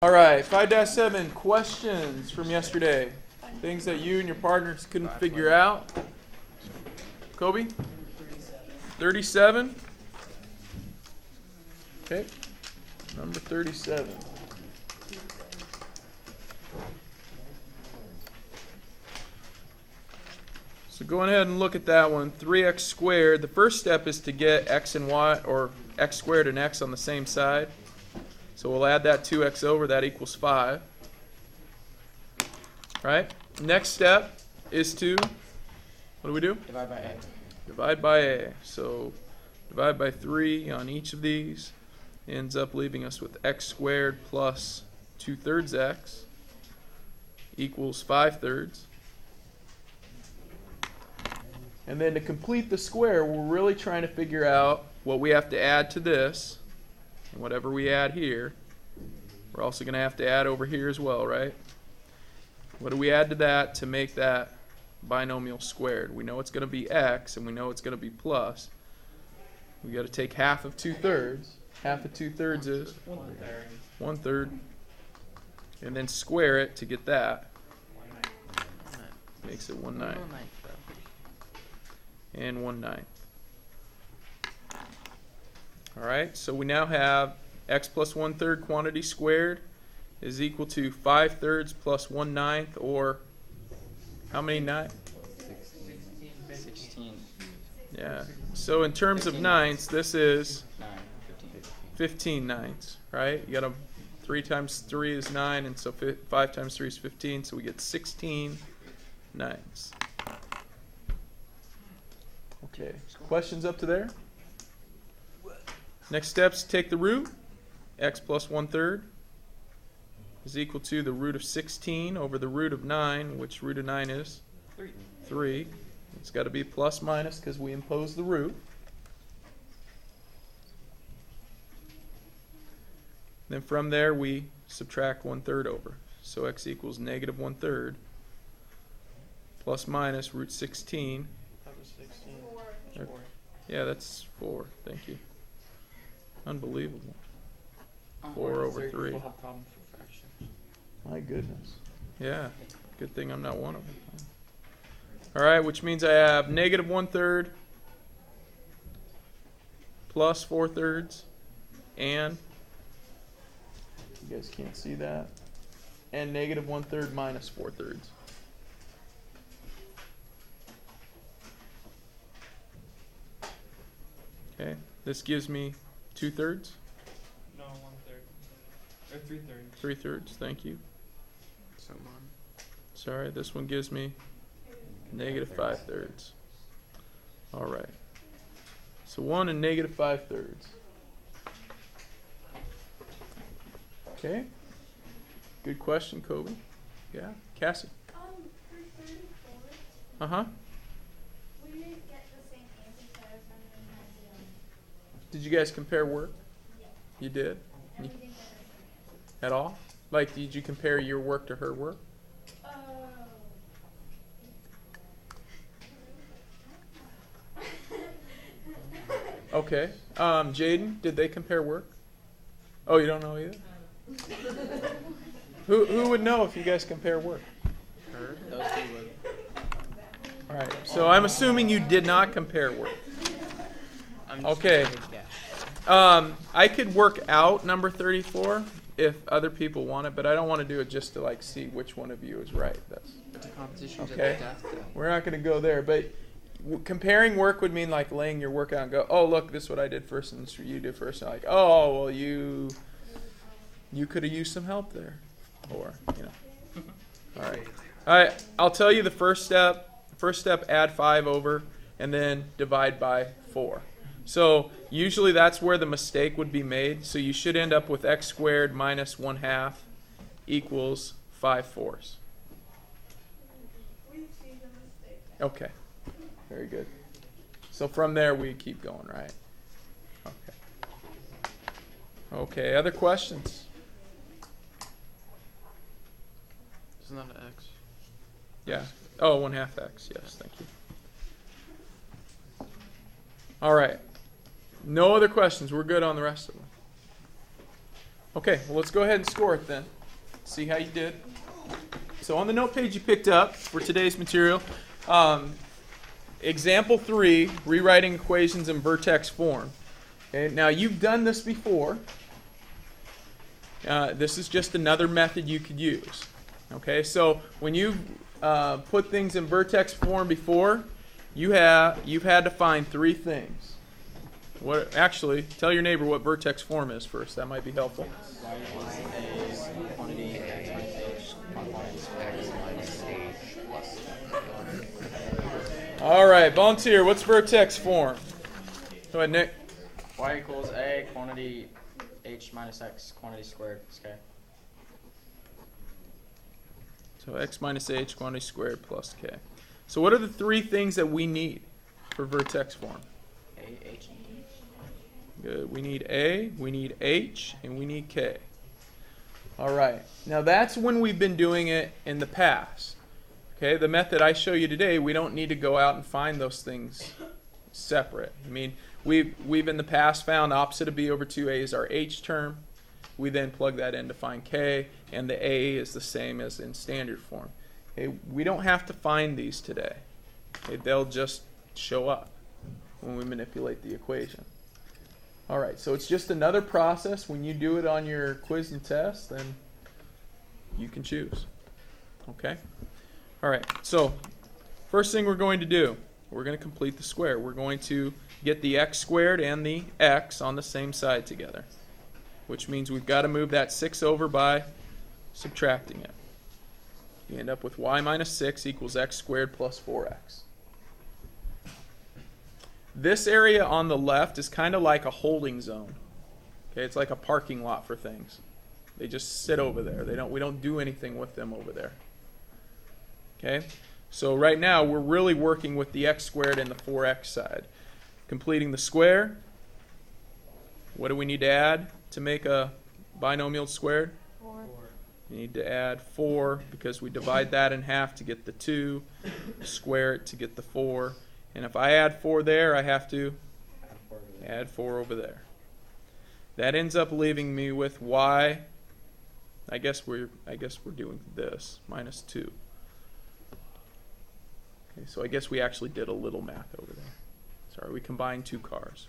All right, 5-7 questions from yesterday. Things that you and your partners couldn't figure out. Kobe? 37. Okay, number 37. So going ahead and look at that one. 3x squared. The first step is to get x and y, or x squared and x on the same side. So we'll add that 2x over. That equals 5. Right? Next step is to, what do we do? Divide by a. Divide by a. So divide by 3 on each of these. Ends up leaving us with x squared plus 2/3 x equals 5/3. And then to complete the square, we're really trying to figure out what we have to add to this. And whatever we add here, we're also going to have to add over here as well, right? What do we add to that to make that binomial squared? We know it's going to be x, and we know it's going to be plus. We got to take half of 2/3. Half of 2/3 is 1/3. And then square it to get that. Makes it 1/9. And 1/9. Alright, so we now have x plus 1/3 quantity squared is equal to 5/3 plus 1/9, or how many ninths? 16. Yeah. So in terms of ninths, this is 15 ninths, right? You got a 3 times 3 is 9, and so 5 times 3 is 15, so we get 16 ninths. Okay, questions up to there? Next steps, take the root. X plus 1/3 is equal to the root of 16 over the root of 9, which root of 9 is? 3. It's got to be plus minus because we impose the root. Then from there we subtract 1/3 over. So x equals negative 1/3 plus minus root 16. Yeah, that's 4. Thank you. Unbelievable. 4 over 3. My goodness. Yeah. Good thing I'm not one of them. All right, which means I have negative 1/3 plus 4/3 and, you guys can't see that, and negative 1/3 minus 4/3. Okay, this gives me 2/3? No, 1/3. Or 3/3. 3/3, thank you. Sorry, this one gives me negative 5/3. All right. So 1 and negative 5/3. Okay. Good question, Kobe. Yeah, Cassie. For 34. Uh-huh. We didn't get the same answer, so I was wondering how to. Did you guys compare work? Yeah. You did? And we didn't get the At all? Like, did you compare your work to her work? Okay. Jaden, did they compare work? Oh, you don't know either? Who would know if you guys compare work? Her? Those two would. All right. So I'm assuming you did not compare work. Okay. I could work out number 34 if other people want it, but I don't want to do it just to like see which one of you is right. It's a competition. Okay. We're not going to go there, but comparing work would mean like laying your work out and go, oh look, this is what I did first and this is what you did first, and like, oh well, you could have used some help there, or all right, I'll tell you the first step, add 5 over and then divide by 4. So usually that's where the mistake would be made, so you should end up with x squared minus 1/2 equals 5/4. We see the mistake. Okay. Very good. So from there we keep going, right? Okay. Okay, other questions? Isn't that an X? Yeah. Oh, 1/2 x. Yes, thank you. All right. No other questions. We're good on the rest of them. Okay, well, let's go ahead and score it then. See how you did. So on the note page you picked up for today's material, example 3, rewriting equations in vertex form. Okay, now you've done this before. This is just another method you could use. Okay, so when you've put things in vertex form before, you've had to find 3 things. Actually, tell your neighbor what vertex form is first. That might be helpful. Y equals a quantity x minus h minus x minus h plus. All right, volunteer. What's vertex form? Go ahead, Nick. Y equals a quantity h minus x quantity squared. Okay. So x minus h quantity squared plus k. So what are the 3 things that we need for vertex form? A, h, and e. Good. We need A, we need H, and we need K. All right. Now that's when we've been doing it in the past. Okay, the method I show you today, we don't need to go out and find those things separate. I mean, we've in the past found opposite of B over 2A is our H term. We then plug that in to find K, and the A is the same as in standard form. Okay, we don't have to find these today. Okay, they'll just show up when we manipulate the equation. All right, so it's just another process. When you do it on your quiz and test, then you can choose. Okay? All right, so first thing we're going to do, we're going to complete the square. We're going to get the x squared and the x on the same side together, which means we've got to move that 6 over by subtracting it. You end up with y minus 6 equals x squared plus 4x. This area on the left is kind of like a holding zone. Okay, it's like a parking lot for things. They just sit over there. We don't do anything with them over there. Okay? So right now we're really working with the x squared and the 4x side. Completing the square. What do we need to add to make a binomial squared? 4. You need to add 4 because we divide that in half to get the 2, square it to get the 4. And if I add 4 there, I have to add 4 over there. That ends up leaving me with y. I guess we're doing this minus 2. Okay, so I guess we actually did a little math over there. Sorry, we combined 2 cars.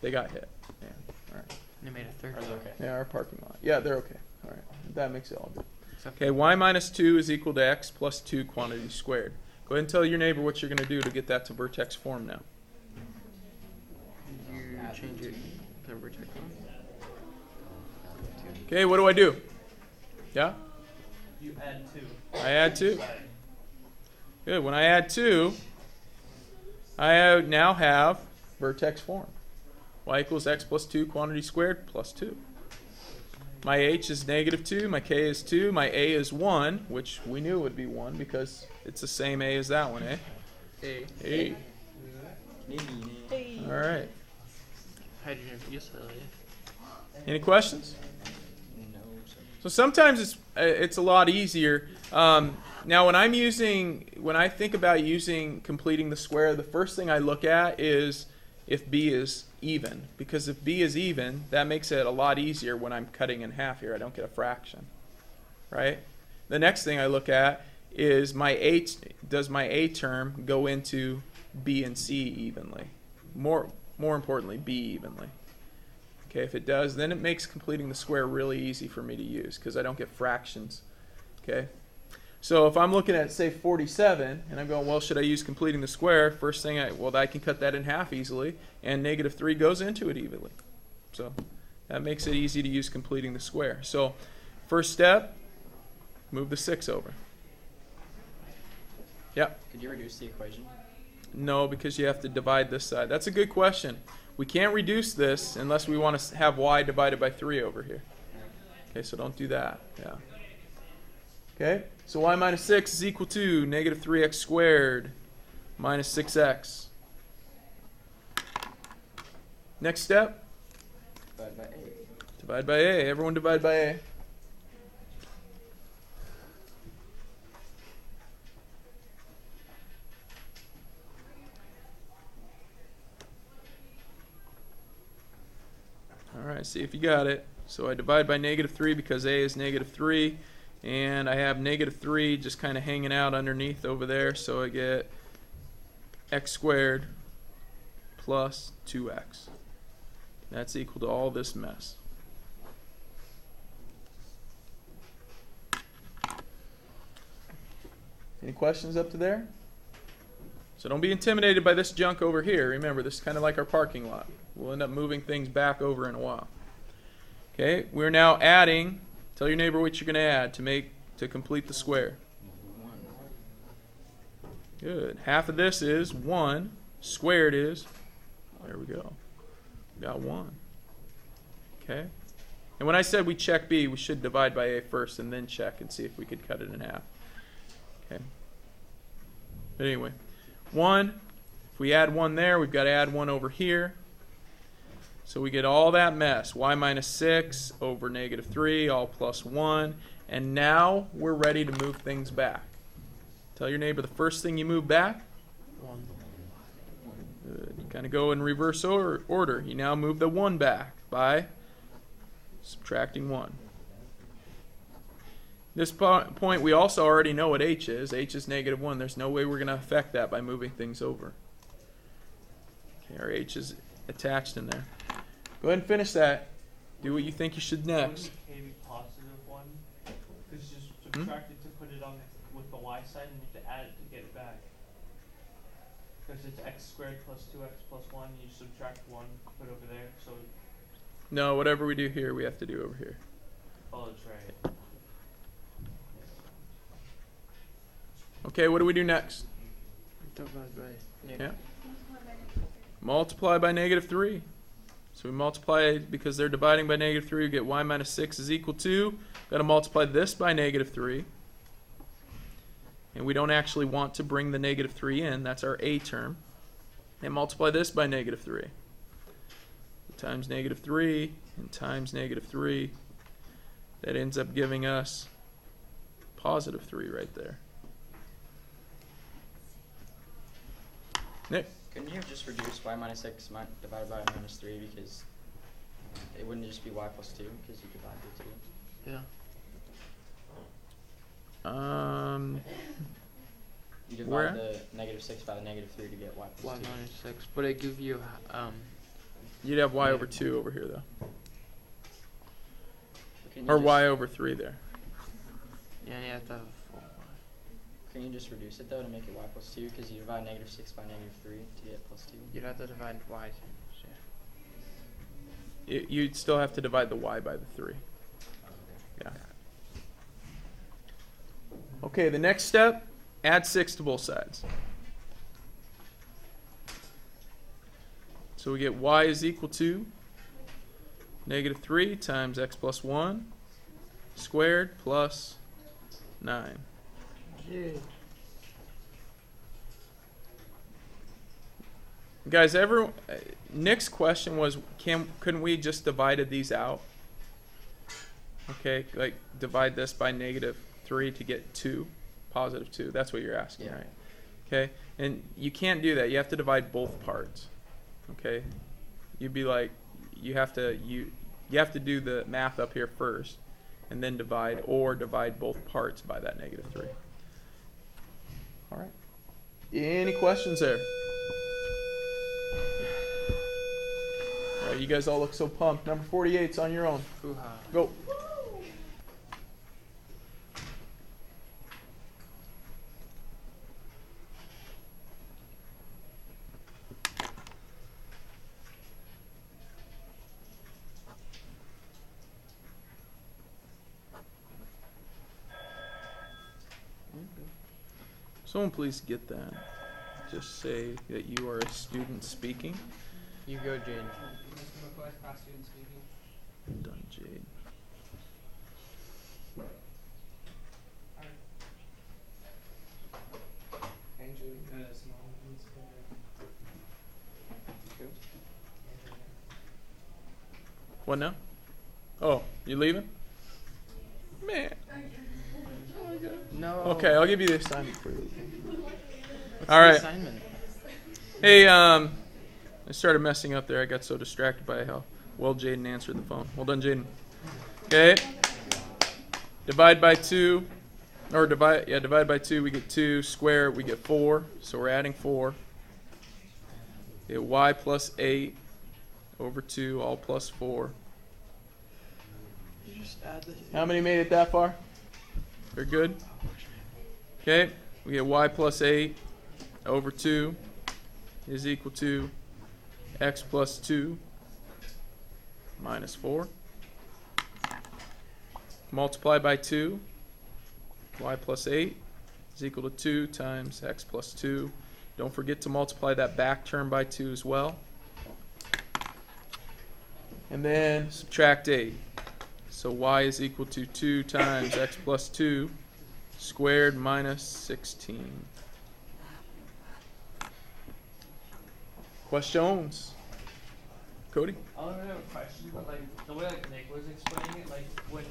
They got hit. Yeah. All right. They made a third. Are they okay? Yeah, our parking lot. Yeah, they're okay. All right. That makes it all good. Except Okay, y minus 2 is equal to x plus 2 quantity squared. Go ahead and tell your neighbor what you're going to do to get that to vertex form now. you change it to vertex form. Okay, what do I do? Yeah? You add 2. I add 2. Good. When I add 2, I now have vertex form. Y equals x plus 2 quantity squared plus 2. My h is negative 2, my k is 2, my a is 1, which we knew would be 1 because it's the same a as that one, eh? A. A. All right. Hydrogen fuel cell. Any questions? No, sir. So sometimes it's a lot easier. Now when I think about completing the square, the first thing I look at is if b is even, because if b is even, that makes it a lot easier when I'm cutting in half here. I don't get a fraction, right? The next thing I look at is does my a term go into b and c evenly? More importantly, b evenly. Okay, if it does, then it makes completing the square really easy for me to use because I don't get fractions. Okay, so if I'm looking at, say, 47, and I'm going, well, should I use completing the square? First thing, I can cut that in half easily, and negative 3 goes into it evenly. So that makes it easy to use completing the square. So first step, move the 6 over. Yep. Could you reduce the equation? No, because you have to divide this side. That's a good question. We can't reduce this unless we want to have y divided by 3 over here. Okay, so don't do that. Yeah. Okay, so y minus 6 is equal to negative 3x squared minus 6x. Next step, Divide by a. divide by a. Everyone divide by a. All right, see if you got it. So I divide by negative 3 because a is negative 3. And I have negative 3 just kind of hanging out underneath over there. So I get x squared plus 2x. That's equal to all this mess. Any questions up to there? So don't be intimidated by this junk over here. Remember, this is kind of like our parking lot. We'll end up moving things back over in a while. Okay, we're now adding. Tell your neighbor what you're going to add to complete the square. Good. Half of this is 1. Squared is, there we go. Got 1. Okay. And when I said we check B, we should divide by A first and then check and see if we could cut it in half. Okay. But anyway, 1. If we add 1 there, we've got to add 1 over here. So we get all that mess. Y minus 6 over negative 3, all plus 1. And now we're ready to move things back. Tell your neighbor the first thing you move back. 1. Good. You kind of go in reverse order. You now move the 1 back by subtracting 1. This point, we also already know what h is. H is negative 1. There's no way we're going to affect that by moving things over. Okay, our h is attached in there. Go ahead and finish that. Do what you think you should next. Wouldn't k be positive 1? Because you just subtract it to put it on with the y side, and you have to add it to get it back. Because it's x squared plus 2x plus 1. You subtract 1, put over there. So. No, whatever we do here, we have to do over here. Oh, that's right. Okay, what do we do next? Divide by Yeah. negative. Multiply by negative 3. So we multiply because they're dividing by negative 3. We get y minus 6 is equal to. Got to multiply this by negative 3. And we don't actually want to bring the negative 3 in. That's our a term. And multiply this by negative 3. Times negative 3 and times negative 3. That ends up giving us positive 3 right there. Nick? Couldn't you have just reduced y minus 6 divided by minus 3 because it wouldn't just be y plus 2 because you divide the 2? Yeah. You Where? divide the negative 6 by the negative 3 to get y plus Y 2. minus 6. But it gives you You'd have y over 2 over here, though. Couldn't you Or just- y over 3 there. yeah, you have to have 4. Can you just reduce it though to make it y plus 2 because you divide negative 6 by negative 3 to get plus 2? You'd have to divide y. Yeah. You'd still have to divide the y by the 3. Yeah. Okay, the next step, add 6 to both sides. So we get y is equal to negative 3 times x plus 1 squared plus 9. Guys, Nick's question was, couldn't we just divided these out? Okay, like divide this by negative 3 to get 2, positive 2. That's what you're asking, Yeah. right? Okay, and you can't do that. You have to divide both parts. Okay, you'd be like, you have to do the math up here first, and then divide both parts by that negative 3. All right. Any questions there? All right, you guys all look so pumped. Number 48's on your own. Hoo-ha. Go. Someone please get that. Just say that you are a student speaking. You go, Jade. McCoy, class student speaking. Done, Jade. And Julie, small ones. What now? Oh, you leaving? Man. No. Okay, I'll give you the assignment for you. What's All the right. assignment? Hey, I started messing up there. I got so distracted by how well Jaden answered the phone. Well done, Jaden. Okay. Divide by 2. Or divide by 2, we get 2. Square, we get 4. So we're adding 4. Get y plus 8 over 2, all plus 4. How many made it that far? They're good? Okay. We get y plus 8 over 2 is equal to x plus 2 minus 4. Multiply by 2. Y plus 8 is equal to 2 times x plus 2. Don't forget to multiply that back term by 2 as well. And then subtract 8. So y is equal to 2 times x plus 2 squared minus 16. Questions? Cody? I don't really have a question, but like the way like Nick was explaining it, like when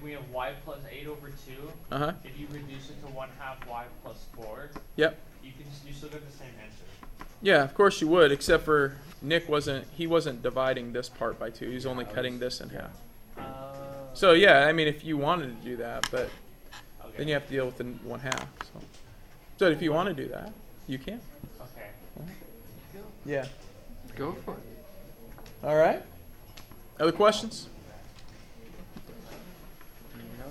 we have y plus 8 over 2, Uh-huh. if you reduce it to 1/2 y plus 4, Yep. you still get the same answer. Yeah, of course you would, except for Nick wasn't dividing this part by 2. He's only cutting this in half. So yeah, I mean if you wanted to do that, but Okay. then you have to deal with the 1/2. So if you want to do that, you can. Okay. Yeah. Go for it. All right. Other questions?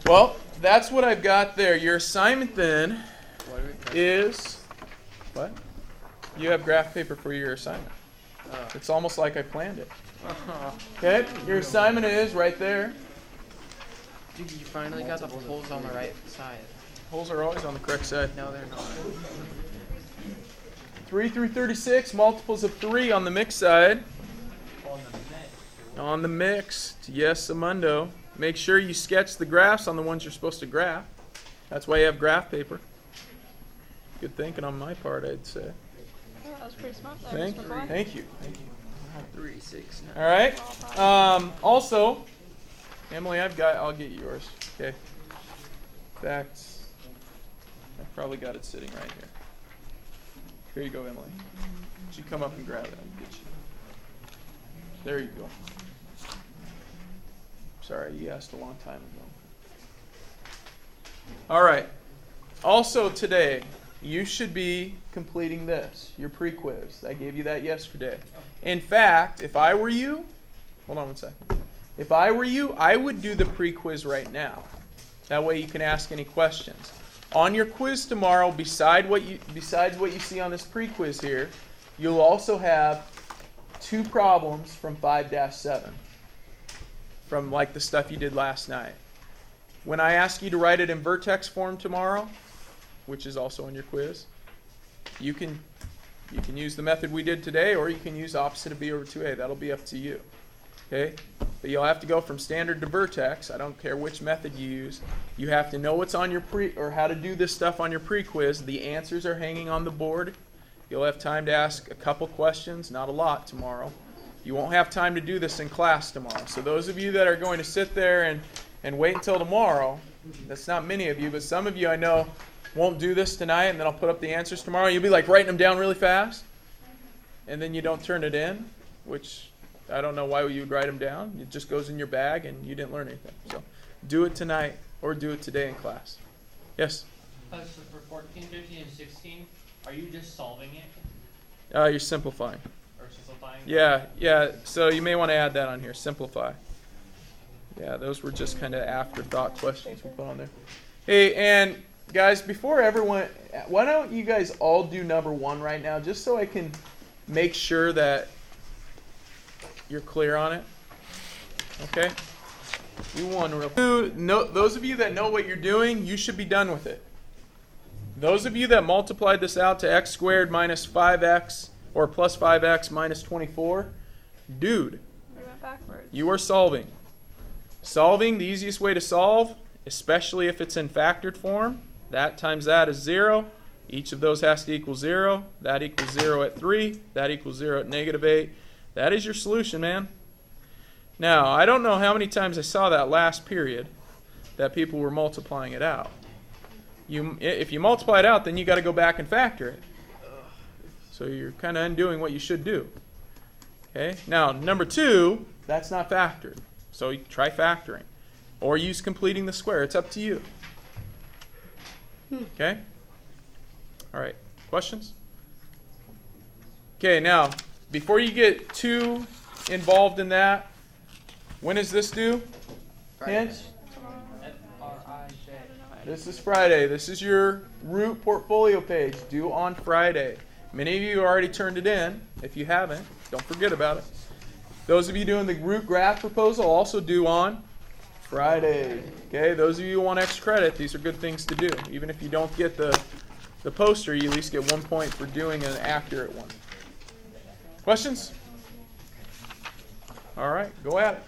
Well, that's what I've got there. Your assignment then What are we is what? You have graph paper for your assignment. It's almost like I planned it. Okay, your assignment is right there. Dude, you finally got the holes on the right side. Holes are always on the correct side. No, they're not. 3 through 36, multiples of 3 on the mixed side. On the net. On the mixed, yes, Amundo. Make sure you sketch the graphs on the ones you're supposed to graph. That's why you have graph paper. Good thinking on my part, I'd say. Oh, that was pretty smart there, Thank Mr. you. McCoy. Thank you. 3, 6, 9. All right. Also, Emily, I'll get yours. Okay. In fact, I've probably got it sitting right here. Here you go, Emily. Would you come up and grab it? I'll get you. There you go. Sorry, you asked a long time ago. All right. Also today, you should be completing this, your pre-quiz. I gave you that yesterday. In fact, if I were you, hold on one second. If I were you, I would do the pre-quiz right now. That way you can ask any questions. On your quiz tomorrow, besides what you see on this pre-quiz here, you'll also have 2 problems from 5-7. From like the stuff you did last night. When I ask you to write it in vertex form tomorrow, which is also in your quiz, you can use the method we did today, or you can use opposite of b over 2a. That'll be up to you. Okay? But you'll have to go from standard to vertex. I don't care which method you use. You have to know what's on your or how to do this stuff on your pre-quiz. The answers are hanging on the board. You'll have time to ask a couple questions, not a lot tomorrow. You won't have time to do this in class tomorrow. So those of you that are going to sit there and wait until tomorrow, that's not many of you, but some of you I know won't do this tonight, and then I'll put up the answers tomorrow. You'll be like writing them down really fast, and then you don't turn it in, which I don't know why you would write them down. It just goes in your bag, and you didn't learn anything. So do it tonight or do it today in class. Yes? So for 14, 15, and 16, are you just solving it You're simplifying. or simplifying? Yeah. So you may want to add that on here. Simplify. Yeah, those were just kind of afterthought questions we put on there. Hey, and guys, before everyone, why don't you guys all do number 1 right now, just so I can make sure that you're clear on it. Okay? Do 1 real quick. Those of you that know what you're doing, you should be done with it. Those of you that multiplied this out to x squared minus 5x or plus 5x minus 24, dude, We went backwards. you are solving. Solving, the easiest way to solve, especially if it's in factored form, that times that is 0. Each of those has to equal 0. That equals 0 at 3. That equals 0 at -8. That is your solution, man. Now, I don't know how many times I saw that last period that people were multiplying it out. If you multiply it out, then you got to go back and factor it. So you're kind of undoing what you should do. Okay. Now, number 2, that's not factored. So you try factoring. Or use completing the square. It's up to you. Okay? All right. Questions? Okay, now, before you get too involved in that, when is this due? Hint? F-R-I-J. This is Friday. This is your root portfolio page, due on Friday. Many of you already turned it in. If you haven't, don't forget about it. Those of you doing the root graph proposal, also due on Friday. Okay, those of you who want extra credit, these are good things to do. Even if you don't get the poster, you at least get 1 point for doing an accurate one. Questions? All right, go at it.